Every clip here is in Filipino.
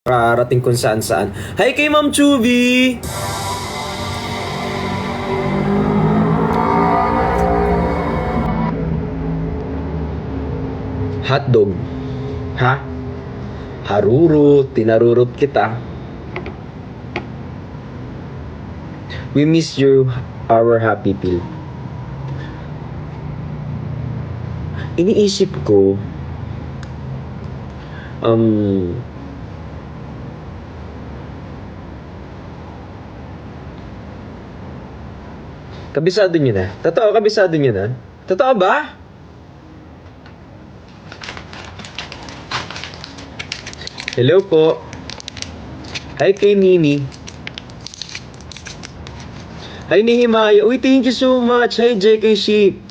makarating kung saan-saan. Hi kay Ma'am Chubby! Hotdog. Ha? Harurot, tinarurot kita. We miss you, our happy pill. Iniisip ko, kabisado niyo na? Totoo, kabisado niyo na? Totoo ba? Hello po. Hi kay Nini. Hi ni Himaya. Uy, thank you so much. Hi JK Sheep.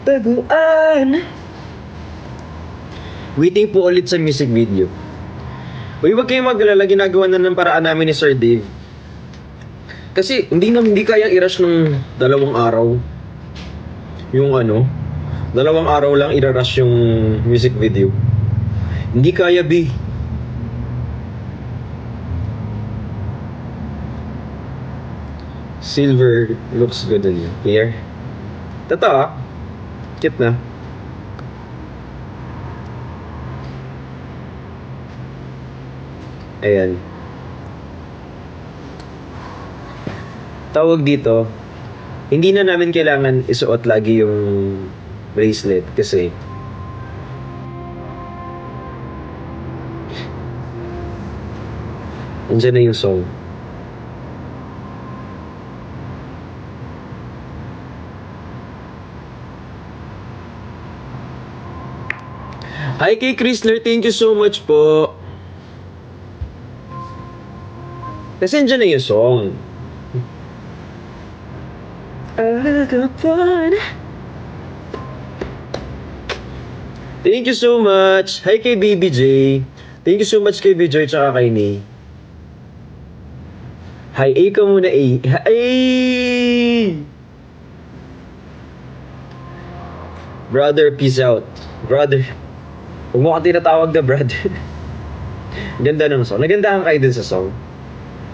Taguan. Waiting po ulit sa music video. Uy, wag kayong maglala, ginagawa na ng paraan namin ni Sir Dave. Kasi hindi kayang i-rush ng 2 araw. Yung 2 araw lang i-rush yung music video. Hindi kaya, B. Silver looks good on you. Here. Totoo. Cute na. Ayan. Tawag dito, hindi na namin kailangan isuot lagi yung bracelet kasi nandiyan na yung song. Hi kay Chrysler, thank you so much po. Kasi nandiyan na yung song. Thank you so much. Hi kay BBJ. Thank you so much kay BJ tsaka kay Ni. Hi, A ka muna, A. Hi! Brother, peace out. Brother. Huwag mo ka tinatawag na brother. Ganda ng song. Nagandahan kayo dun sa song.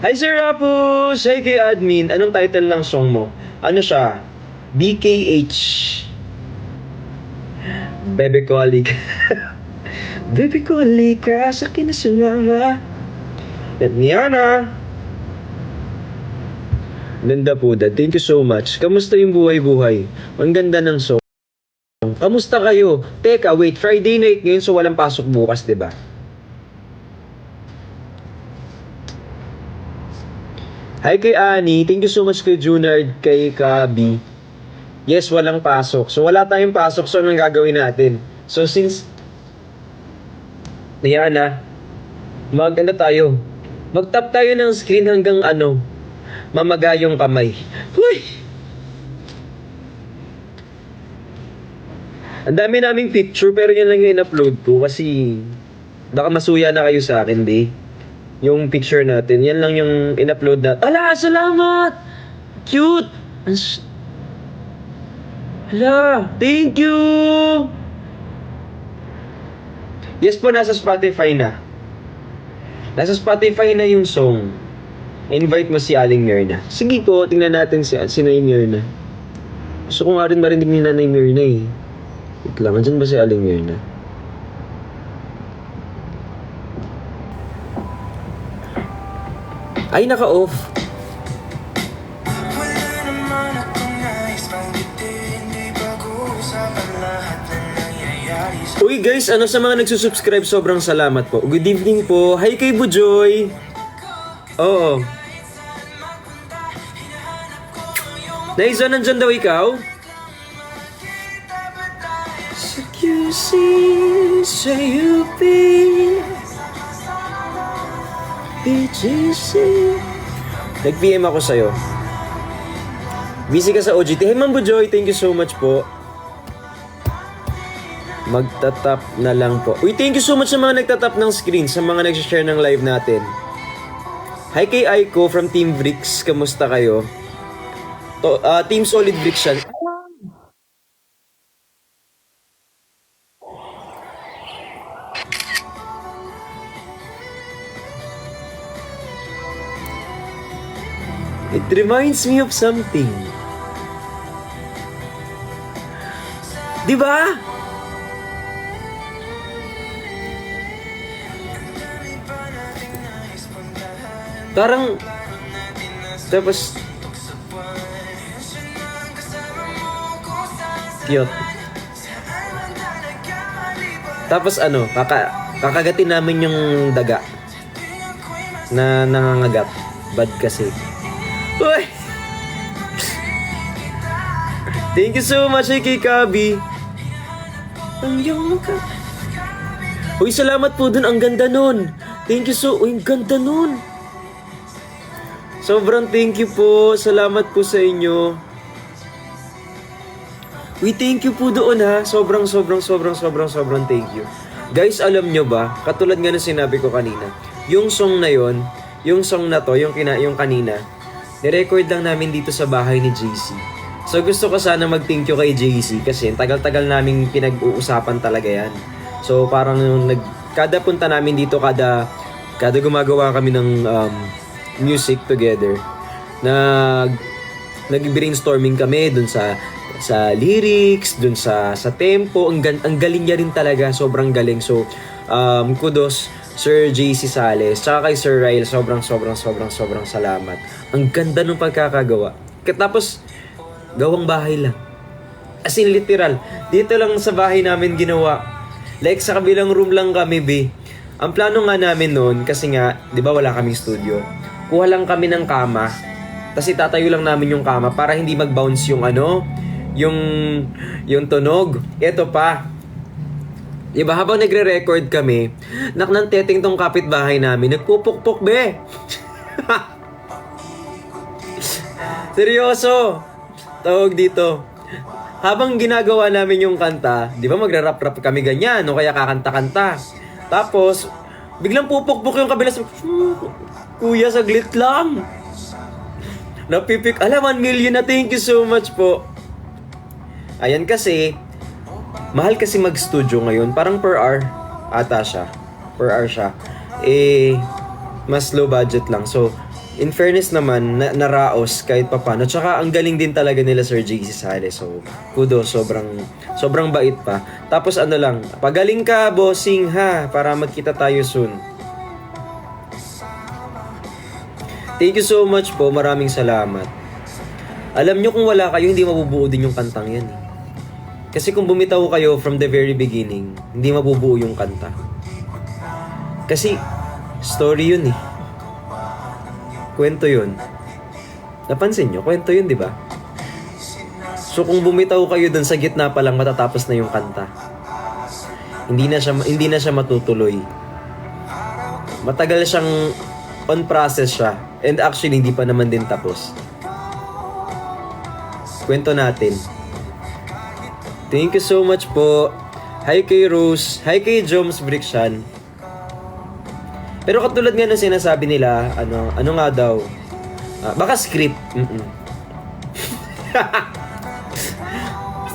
Hi Sir Rapus! Hi kay admin. Anong title ng song mo? Ano siya? BKH. Bebe ko halika. Bebe ko halika sa kinasulanga. At Niana. Ganda po dad. Thank you so much. Kamusta yung buhay-buhay? Ang ganda ng song. Kamusta kayo? Teka, wait. Friday night ngayon so walang pasok bukas, diba? Hi kay Annie. Thank you so much kay Junard, kay Kabi. Yes, walang pasok. So, wala tayong pasok. So, anong gagawin natin? So, since yan na, tayo. Mag-tap tayo ng screen hanggang mamaga yung kamay. Huy! Ang dami naming picture pero yan lang yung in-upload ko kasi baka masuya na kayo sa akin, be. Yung picture natin, yan lang yung in-upload na. Ala, salamat! Cute! Hala, thank you! Yes po, nasa Spotify na. Nasa Spotify na yung song. Invite mo si Aling Myrna. Sige po, tingnan natin si Nanay Myrna. Gusto ko nga rin marinig ni Nanay Myrna eh. Wait lang, andyan ba si Aling Myrna? Ay, naka-off. Uy guys, sa mga nagsusubscribe, sobrang salamat po. Good evening po. Hi kay Bujoy. Oo. Naiza, nandyan daw ikaw? Nag-PM ako sa'yo. Busy ka sa OGT. Hey, Ma'am Bujoy, thank you so much po. Magtatap na lang po. Uy, thank you so much sa mga nagtatap ng screen, sa mga nag-share ng live natin. Hi kay Aiko from Team Bricks. Kamusta kayo? Team Solid Bricks yan. It reminds me of something. Di ba? Parang tapos cute. Tapos kakagatin namin yung daga na nangangagat. Bad kasi. Uy! Thank you so much kay Kabi. Ang iyong mukha. Uy, salamat po dun. Ang ganda nun. Thank you so... Uy, ang ganda nun. Sobrang thank you po. Salamat po sa inyo. Uy, thank you po doon ha. Sobrang thank you. Guys, alam nyo ba? Katulad nga ng sinabi ko kanina. Yung song na yon, yung song na to, yung kanina, nirecord lang namin dito sa bahay ni JC. So gusto ko sana mag-thank you kay JC kasi tagal-tagal naming pinag-uusapan talaga yan. So parang kada punta namin dito, kada gumagawa kami ng music together, nag-brainstorming kami dun sa lyrics, dun sa tempo. Ang galing niya rin talaga, sobrang galing. So kudos Sir JC Sales, tsaka kay Sir Ryle, sobrang salamat. Ang ganda ng pagkakagawa. Tapos gawang bahay lang. As in literal. Dito lang sa bahay namin ginawa. Like sa kabilang room lang kami, be. Ang plano nga namin noon, kasi nga, di ba wala kaming studio. Kuha lang kami ng kama. Tapos itatayo lang namin yung kama para hindi mag-bounce yung yung tunog. Ito pa. Diba habang nagre-record kami, naknanteteng tong kapitbahay namin, nagpupukpok, be. Seryoso. Tawag dito. Habang ginagawa namin yung kanta, di ba magra-rap-rap kami ganyan, o kaya kakanta-kanta. Tapos, biglang pupukpok yung kabilas. Kuya, saglit lang. Napipik. 1 million na, thank you so much po. Ayan kasi, mahal kasi mag-studio ngayon. Parang per hour ata siya. Per hour siya. Mas low budget lang. So, in fairness naman, naraos kahit papano. Tsaka ang galing din talaga nila Sir JC Sales. So, kudos, sobrang bait pa. Tapos lang, pagaling ka, bossing ha, para magkita tayo soon. Thank you so much po, maraming salamat. Alam nyo kung wala kayo, hindi mabubuo din yung kantang yan. Kasi kung bumitaw kayo from the very beginning, hindi mabubuo yung kanta. Kasi, story yun eh. Kwento yun. Napansin nyo? Kwento yun, di ba? So kung bumitaw kayo dun sa gitna pa lang, matatapos na yung kanta. Hindi na siya matutuloy. Matagal siyang on process siya. And actually, hindi pa naman din tapos. Kwento natin. Thank you so much po. Hi kay Rose. Hi kay Joms Brickshan. Pero katulad nga ng sinasabi nila, ano nga daw, baka script.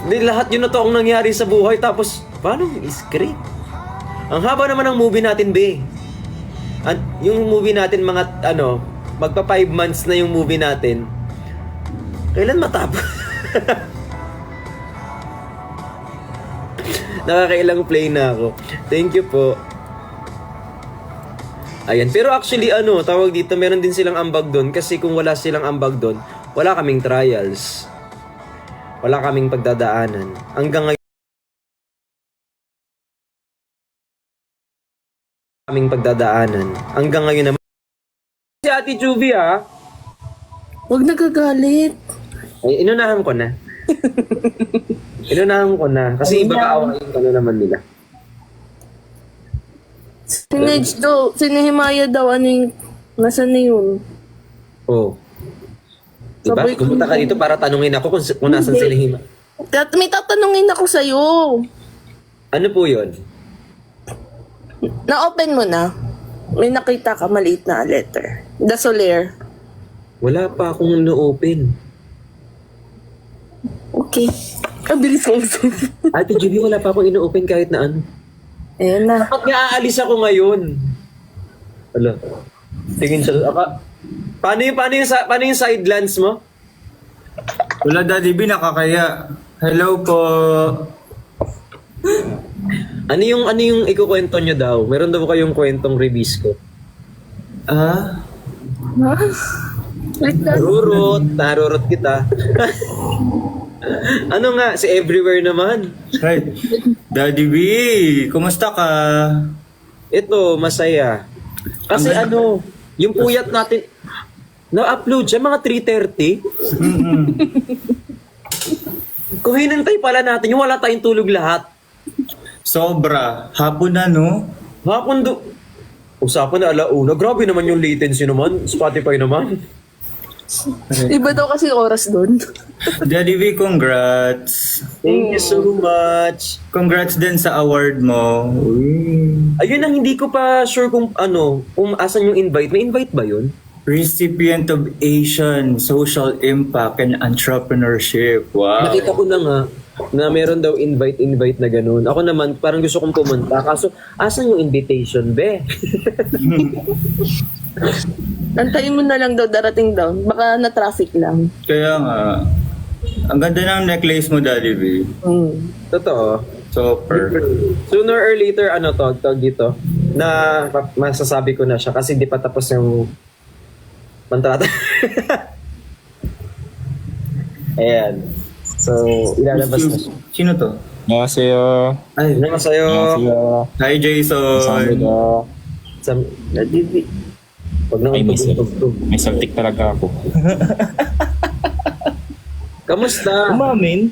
Hindi, lahat yun na to ang nangyari sa buhay, tapos, paano script? Ang haba naman ng movie natin, be. Yung movie natin, magpa 5 months na yung movie natin. Kailan matapos? Nakakailang play na ako. Thank you po. Ayan, pero actually tawag dito, meron din silang ambag doon kasi kung wala silang ambag doon, wala kaming trials. Wala kaming pagdadaanan. Hanggang ngayon naman. Si Ate Juvie Huwag nagagalit. Ay, inunahan ko na. Kasi baka awayin naman nila. Sinihimaya daw, nasaan na yun? Oh. Diba? Pumunta ka dito para tanungin ako kung nasan sila hima. May tatanungin ako sa'yo. Ano po yun? Na-open mo na. May nakita ka maliit na letter. The Soler. Wala pa akong na-open. Okay. Ang bilis ko. Ate Juby, wala pa akong ino-open kahit na ano. Ayan na. Bakit nga aalis ako ngayon? Ala. Tingin siya. Paano yung side glance mo? Wala, Daddy B, nakakaya. Hello po. Ano yung ikukwento nyo daw? Meron daw kayong kwentong Rebisco. Ah? Ha? Wait lang. Narurot kita. Ano nga, si Everywhere naman. Hi. Daddy B, kumusta ka? Ito, masaya. Kasi yung puyat natin, na-upload siya mga 3:30. Kung hinintay pala natin, yung wala tayong tulog lahat. Sobra. Hapon na, no? Hapon usapan na alauna. Grabe naman yung latency naman. Spotify naman. Iba daw kasi oras doon. Daddy B, congrats. Thank you so much. Congrats din sa award mo. Uy. Ayun ang hindi ko pa sure kung asan yung invite. May invite ba yun? Recipient of Asian Social Impact and Entrepreneurship. Wow. Nakita ko na nga na meron daw invite na ganun. Ako naman, parang gusto kong pumunta. Kaso, asan yung invitation, be? Antayin mo na lang daw, darating daw. Baka na-traffic lang. Kaya nga, ang ganda ng necklace mo, Daddy B. Totoo. Super. Sooner or later, tawag dito, na masasabi ko na siya kasi di pa tapos yung mantrata. Ayan. So, ilalabas na siya. Sino to? 안녕하세요. Ay, Annyeonghaseyo. 안녕하세요. hi Jason. 감사합니다. Huwag na Ay, may tugtog. May saltik talaga ako. Kamusta? Umamin?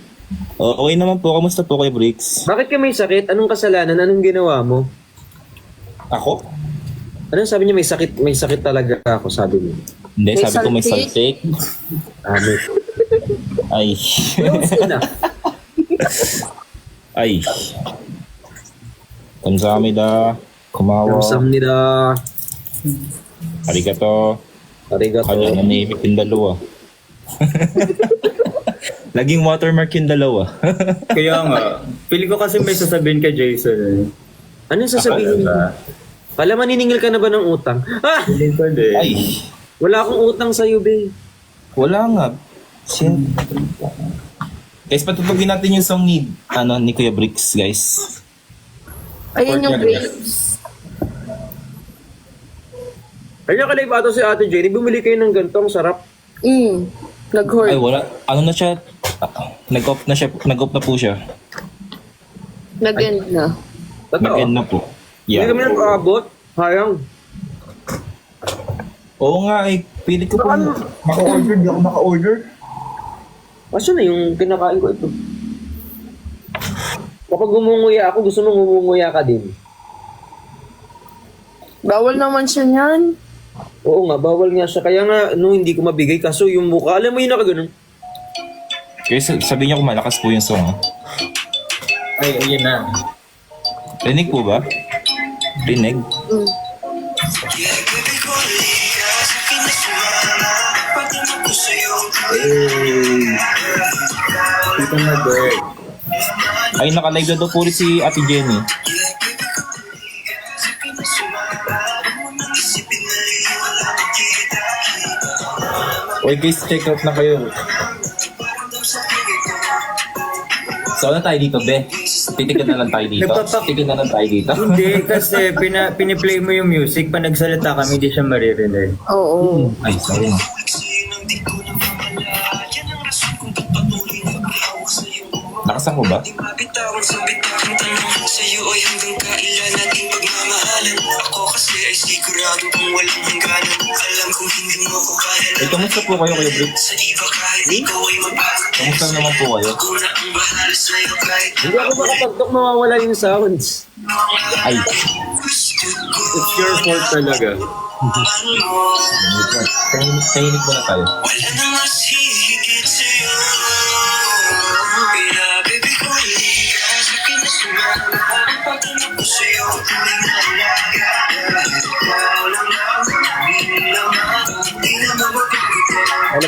Okay naman po. Kamusta po kay Bricks? Bakit ka may sakit? Anong kasalanan? Anong ginawa mo? Ako? Anong sabi niya may sakit talaga ako, sabi niya. Hindi, May sabi ko may saltik? saltik. Ano? Ay. Sina? Ay. 감사합니다. 고마워. Kamsamnida. Arigato. Arigato. Kanya nanahimik yung dalawa. Laging watermark yung dalawa. Kaya nga, pili ko kasi may sasabihin kay Jason. Eh. Anong sasabihin mo? Pala maniningil ka na ba ng utang? Ah! Pili ko din. Ay. Wala akong utang sa'yo, be. Wala nga. Guys, patutugin natin yung song ni Kuya Bricks, guys. Ayun yung Support niya, grapes. Kaya ka ba ito si Ate Jenny? Bumili kayo ng ganito, ang sarap. Ay, Nag-hoard. wala. Ano na siya? Nag-off na po siya. Nag-end na. Totoo. Nag-end na po. Hindi Yeah. kami nakaabot. Hayang. Oo nga, pilit ko pong maka-order. Di ako maka-order. Asa na yung kinakain ko ito? Kapag gumunguya ako, gusto mong gumunguya ka din. Bawal naman siya niyan. Oo nga, bawal nga siya. Kaya nga, hindi ko mabigay. Kaso yung mukha, alam mo yung nakaganon. Guys, sabihin niyo kung malakas po yung song. Ah. Ay, ayun na. Rinig po ba? Rinig? Ito na, bird. Ay, naka-live na daw po rin si Ate Jenny. Oy guys, check out na kayo. So, ano tayo dito, be? Titignan na lang tayo dito. Titignan na lang tayo dito. Hindi, kasi piniplay mo yung music, pa nagsalita kami, hindi siya maririnig. Oo. Ay, sorry na. Nakasan ko ba? Sa'yo ay hanggang kailan nating pagmamahalan. Ako kasi ay sigurado kung walang hangganan. Alam kong hindi mo ko kaya. Eh, kamusta po kayo, Kuya Bricks? Sa iba kahit ikaw ay magbago. Kamusta naman po kayo? Ako na ang bahala sa'yo kahit Hindi ako makapagtok, mawawala yung sounds. Ay, gusto ko. It's your fault talaga. tahimik muna tayo. Wala nang mas hihigit sa'yo. Pinabibig ko hindi ka sa akin na sumama.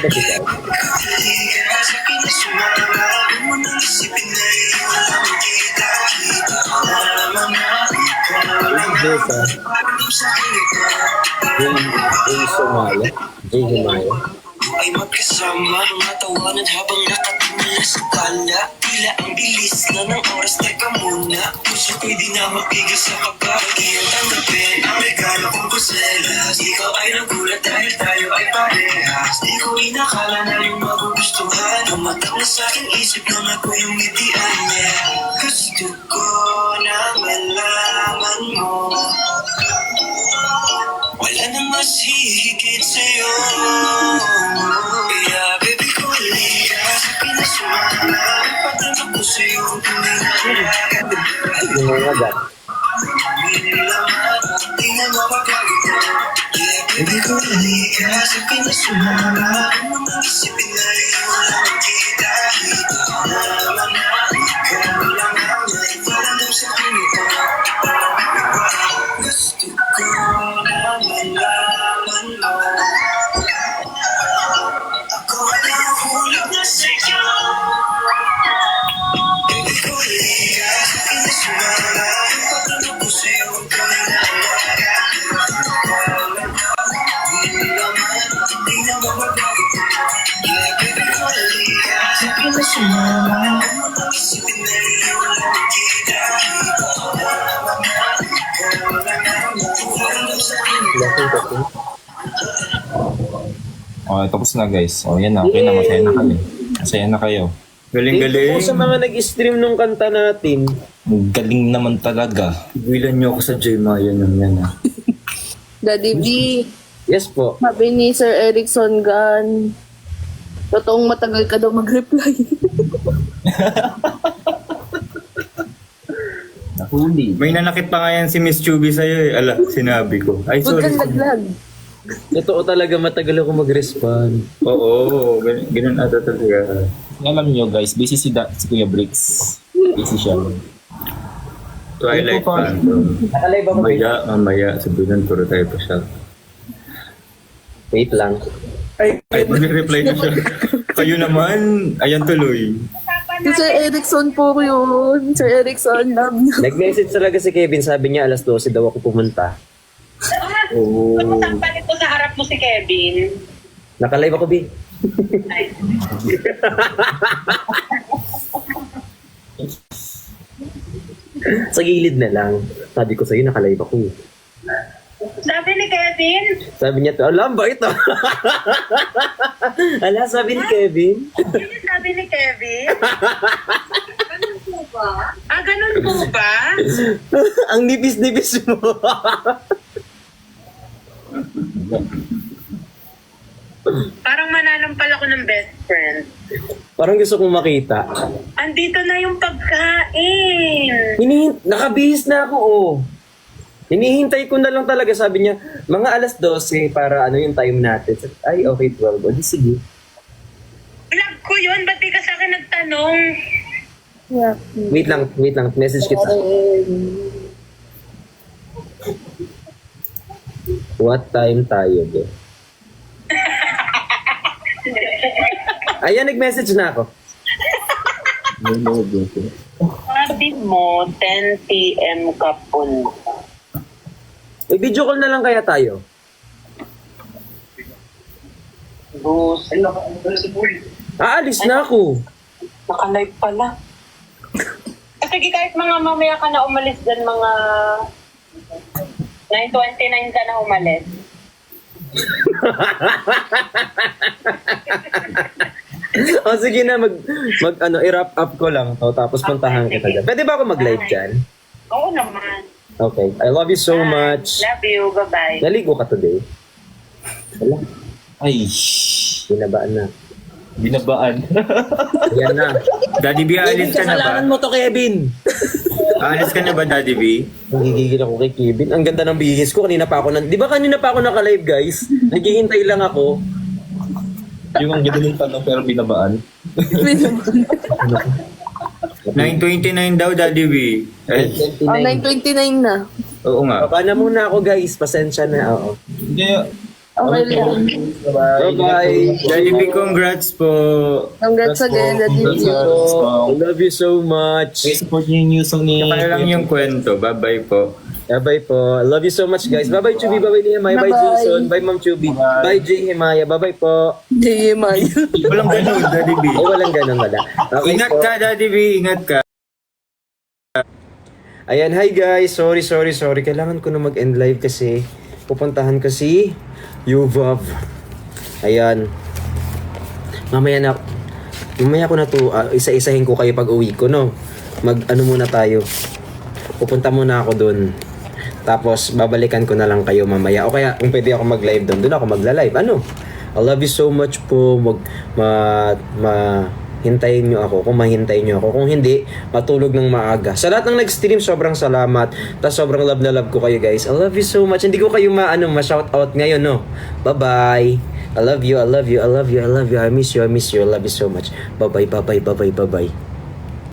kasi ikaw. Kaya sa akin na sumama, huwag mo nang isipin na iyong walang kita. Kita ko na mga ikaw lang Besa, ang sa akin ito. Jay Sumaya. Jay Sumaya. Ay magkasama mga tawanan habang nakatumula sa tala. Tila ang bilis na ng oras, teka muna. Puso ko'y di na mapigil sa kabahagian. Tanggapin ang regalo kong kuselas. Ikaw ay nagulat dahil tayo ay parehas. Di ko inakala na yung magugustuhan. Tumatak na sa aking isip na ako yung ngitian niya. Gusto ko na malaman mo, wala nang mas hihigit sa'yo. Kaya baby ko halika, sa pinasumama. Patanong ko sa'yo ang tunay na alaga. Yung mga gat. Di na mapapagod. Kaya baby ko halika, sa pinasumama. Huwag mo nang isipin na iyong walang kita. Kita ko naman na ikaw lang ang may paramdam sa akin ito. Gusto ko na malaman mo, ako ay nahulog na sa'yo. Baby ko halika, sa akin na sumama. Patanong ko sa'yo ang tunay na alaga. Di na mapapagod. Kaya baby ko halika, sa akin na sumama. Huwag mo nang isipin na iyong walang kita. Kita ko naman na ikaw lang ang may sa akin ito. Laking. Okay, tapos na guys. O yan na, okay na, masaya na kami. Masaya na kayo. Galing-galing. Thank you po sa mga nag-stream nung kanta natin. Ang galing naman talaga. Bilan niyo ako sa J Maya nung yan ah. Daddy B, Yes po. sabi ni Sir Erickson Gan, totoong matagal ka daw mag-reply. Nahuli. May nanakit pa nga yan si Miss Chubby sa'yo eh. Ala, sinabi ko. Ay, Huwag sorry. kang naglag. Totoo talaga matagal ako mag-respond. Oo, ganun ata talaga. Alam nyo guys, busy si Kuya Bricks. Busy siya. Twilight Ito pa. Phantom. Nakalive ako. Mamaya, sabihin puro tayo pa siya. Wait lang. Ay, Ay, mag-reply na siya. Kayo naman, ayan tuloy. si Sir Erickson po yun. Sir Erickson, love you. Nag-message talaga si Kevin, sabi niya alas 12 daw ako pumunta. Oo. Palit ko sa harap mo si Kevin. Nakalive ako, B. Ay. Sa gilid na lang. Sabi ko sa'yo, nakalive ako. Sabi ni Kevin, Sabi niya, alam ba ito? Ala, sabi ni Kevin. yun yung sabi ni Kevin. Ganun po ba? Ah, ganun po ba? Ang nipis-nipis mo. Parang mananampal ako ng best friend. Parang gusto kong makita. Andito na yung pagkain. Nakabihis na ako, oh. Hinihintay ko na lang talaga, sabi niya, mga alas 12 para ano yung time natin. Ay, okay, 12. O, di sige. Vlog ko yun, ba't di ka sa akin nagtanong? Yeah. Wait lang. Message kita. What time tayo, bro? Ayan, nag-message na ako. Sabi mo, 10 p.m. ka po. May video call na lang kaya tayo. Bus. Aalis na ako. Naka-live pala. Sige, kahit mga mamaya ka na umalis dyan, mga 9:29 ka na umalis. O sige na, i-wrap up ko lang to, tapos puntahan kita dyan. Pwede ba ako mag-live dyan? Oo naman. Okay. I love you so much. Love you. Bye-bye. Naligo ka today? Wala. Ay, Binabaan na. binabaan. Yan na. Daddy B, alis ka na ba? Kasalanan mo to, Kevin. Alis ka na ba, Daddy B? Nagigigil ako kay Kevin. Ang ganda ng bihis ko. Kanina pa ako di ba kanina pa ako naka-live, guys? Naghihintay lang ako. Yung ang ganda ng tanong pero binabaan. 9:29 daw, Daddy B. Eh, 29. 9:29 na. oo nga. Baba na muna ako, guys. Pasensya na. Oo. Hindi, Okay lang. Bye-bye. Daddy B, congrats po. Congrats again, Daddy B. I love you so much. Okay, support niyo yung news ni... Kaya lang yung kwento. Bye-bye po. Bye-bye po. I love you so much, guys. Bye-bye, Chubby. Bye-bye, Nehemiah. Bye, Bye-bye. Jason. Bye, Ma'am Chubby. Bye, Jay Himaya. Bye-bye po. Hindi, Maya. Walang ganun, Daddy B. Ay, walang ganun wala. Okay Ingat po. ka, Daddy B. Ingat ka. Ayan, hi guys. Sorry. Kailangan ko na mag-end live kasi pupuntahan ko si Yuvav. Ayan. Mamaya ko na to, isa-isahin ko kayo pag uwi ko, no? Mag-ano muna tayo. Pupunta muna ako dun. Tapos, babalikan ko na lang kayo mamaya. O kaya, kung pwede ako mag-live doon ako magla-live. Ano? I love you so much po. Hintayin nyo ako. Kung mahintayin nyo ako. Kung hindi, matulog ng maaga. Sa lahat ng nag-stream, sobrang salamat. Tapos sobrang love na love ko kayo, guys. I love you so much. Hindi ko kayo ma-shoutout ngayon, no? Bye-bye. I love you. I miss you. I love you so much. Bye-bye.